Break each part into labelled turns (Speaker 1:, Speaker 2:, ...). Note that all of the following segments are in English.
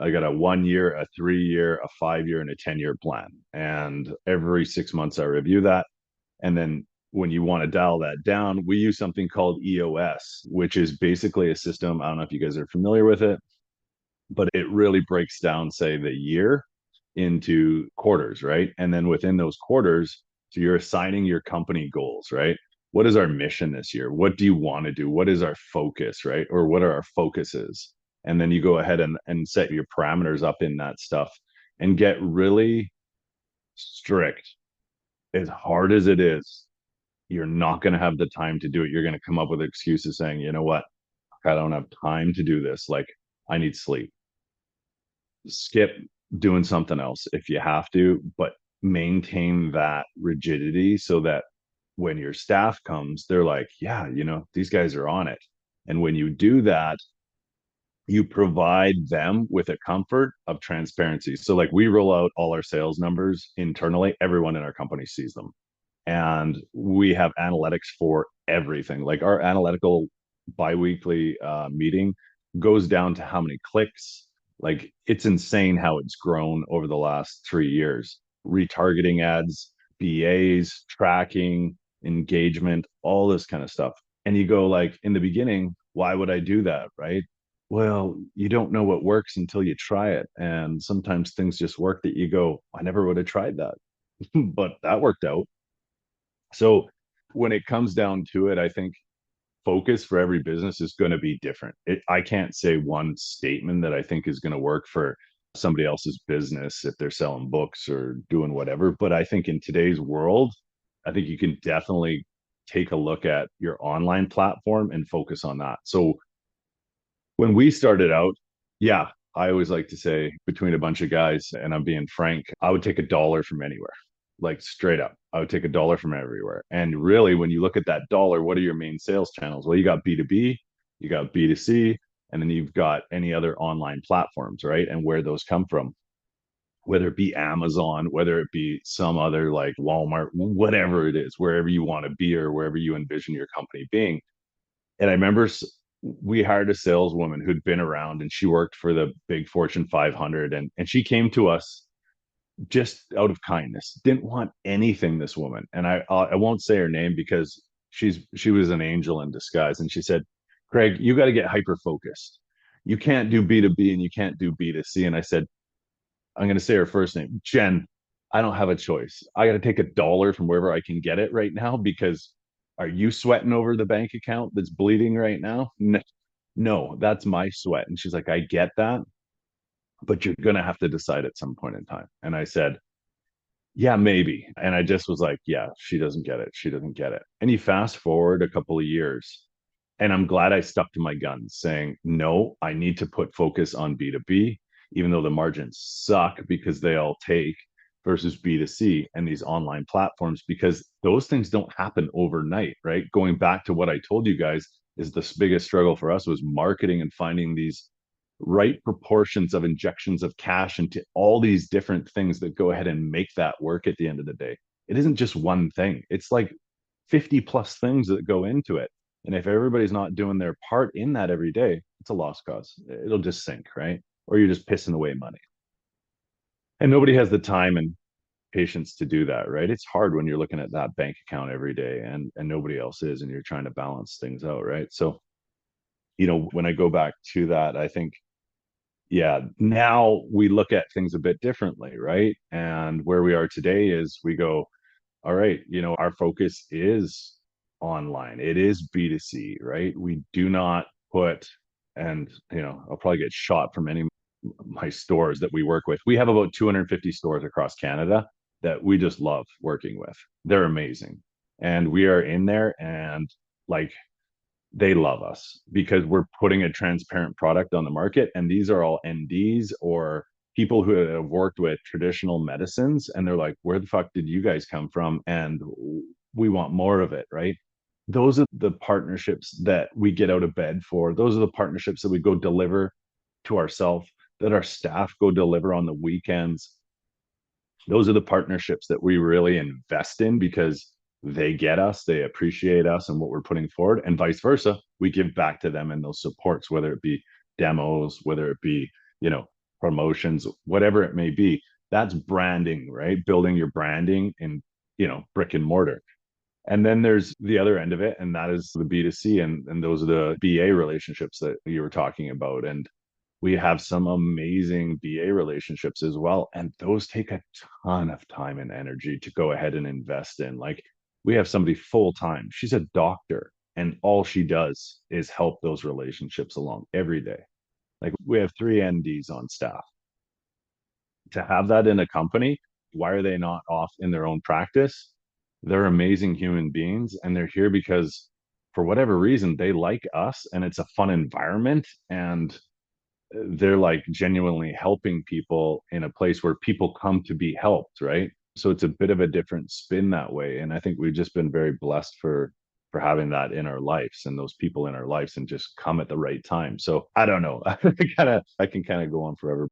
Speaker 1: I got a 1 year, a 3 year, a 5 year, and a 10 year plan. And every 6 months I review that. And then when you want to dial that down, we use something called EOS, which is basically a system. I don't know if you guys are familiar with it, but it really breaks down, say, the year into quarters, right? And then within those quarters, so you're assigning your company goals, right? What is our mission this year? What do you want to do? What is our focus, right? Or what are our focuses? And then you go ahead and set your parameters up in that stuff and get really strict. As hard as it is, you're not going to have the time to do it. You're going to come up with excuses saying, you know what? I don't have time to do this. Like, I need sleep. Skip doing something else if you have to, but maintain that rigidity so that when your staff comes, they're like, yeah, these guys are on it. And when you do that, you provide them with a comfort of transparency. So, like, we roll out all our sales numbers internally, everyone in our company sees them. And we have analytics for everything. Like, our analytical biweekly meeting goes down to how many clicks. Like, it's insane how it's grown over the last 3 years. Retargeting ads, BAs, tracking, engagement, all this kind of stuff. And you go, like, in the beginning, why would I do that? Right. Well, you don't know what works until you try it. And sometimes things just work that you go, I never would have tried that, but that worked out. So when it comes down to it, I think focus for every business is going to be different. I can't say one statement that I think is going to work for somebody else's business if they're selling books or doing whatever. But I think in today's world, I think you can definitely take a look at your online platform and focus on that. So when we started out, yeah, I always like to say between a bunch of guys, and I'm being frank, I would take a dollar from anywhere, like straight up. I would take a dollar from everywhere. And really, when you look at that dollar, what are your main sales channels? Well, you got B2B, you got B2C, and then you've got any other online platforms, right? And where those come from, whether it be Amazon, whether it be some other like Walmart, whatever it is, wherever you want to be or wherever you envision your company being. And I remember we hired a saleswoman who'd been around and she worked for the big Fortune 500. And she came to us just out of kindness, didn't want anything, this woman. And I won't say her name because she was an angel in disguise. And she said, Craig, you got to get hyper focused. You can't do B2B and you can't do B2C. And I said, I'm going to say her first name, Jen. I don't have a choice. I got to take a dollar from wherever I can get it right now because are you sweating over the bank account that's bleeding right now? No, that's my sweat. And she's like, I get that, but you're going to have to decide at some point in time. And I said, yeah, maybe. And I just was like, yeah, she doesn't get it. She doesn't get it. And you fast forward a couple of years, and I'm glad I stuck to my guns saying, no, I need to put focus on B2B, even though the margins suck because they all take versus B2C and these online platforms, because those things don't happen overnight, right? Going back to what I told you guys is the biggest struggle for us was marketing and finding these right proportions of injections of cash into all these different things that go ahead and make that work at the end of the day. It isn't just one thing. It's like 50 plus things that go into it. And if everybody's not doing their part in that every day, it's a lost cause. It'll just sink, right? Or you're just pissing away money. And nobody has the time and patience to do that, right? It's hard when you're looking at that bank account every day and nobody else is, and you're trying to balance things out, right? So, when I go back to that, I think, yeah, now we look at things a bit differently, right? And where we are today is we go, all right, our focus is online. It is B2C, right? We do not put, and, I'll probably get shot from any of my stores that we work with. We have about 250 stores across Canada that we just love working with. They're amazing. And we are in there and like they love us because we're putting a transparent product on the market. And these are all NDs or people who have worked with traditional medicines. And they're like, where the fuck did you guys come from? And we want more of it, right? Those are the partnerships that we get out of bed for. Those are the partnerships that we go deliver to ourselves, that our staff go deliver on the weekends. Those are the partnerships that we really invest in because they get us, they appreciate us and what we're putting forward, and vice versa. We give back to them in those supports, whether it be demos, whether it be, promotions, whatever it may be. That's branding, right? Building your branding in, brick and mortar. And then there's the other end of it, and that is the B2C, and those are the BA relationships that you were talking about. And we have some amazing BA relationships as well. And those take a ton of time and energy to go ahead and invest in. Like, we have somebody full time, she's a doctor, and all she does is help those relationships along every day. Like, we have 3 NDs on staff. To have that in a company, why are they not off in their own practice? They're amazing human beings, and they're here because for whatever reason they like us, and it's a fun environment, and they're like genuinely helping people in a place where people come to be helped, right? So it's a bit of a different spin that way, and I think we've just been very blessed for having that in our lives and those people in our lives, and just come at the right time. So I don't know. I can kind of go on forever.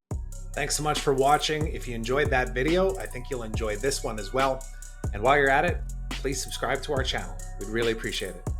Speaker 2: Thanks so much for watching. If you enjoyed that video, I think you'll enjoy this one as well. And while you're at it, please subscribe to our channel. We'd really appreciate it.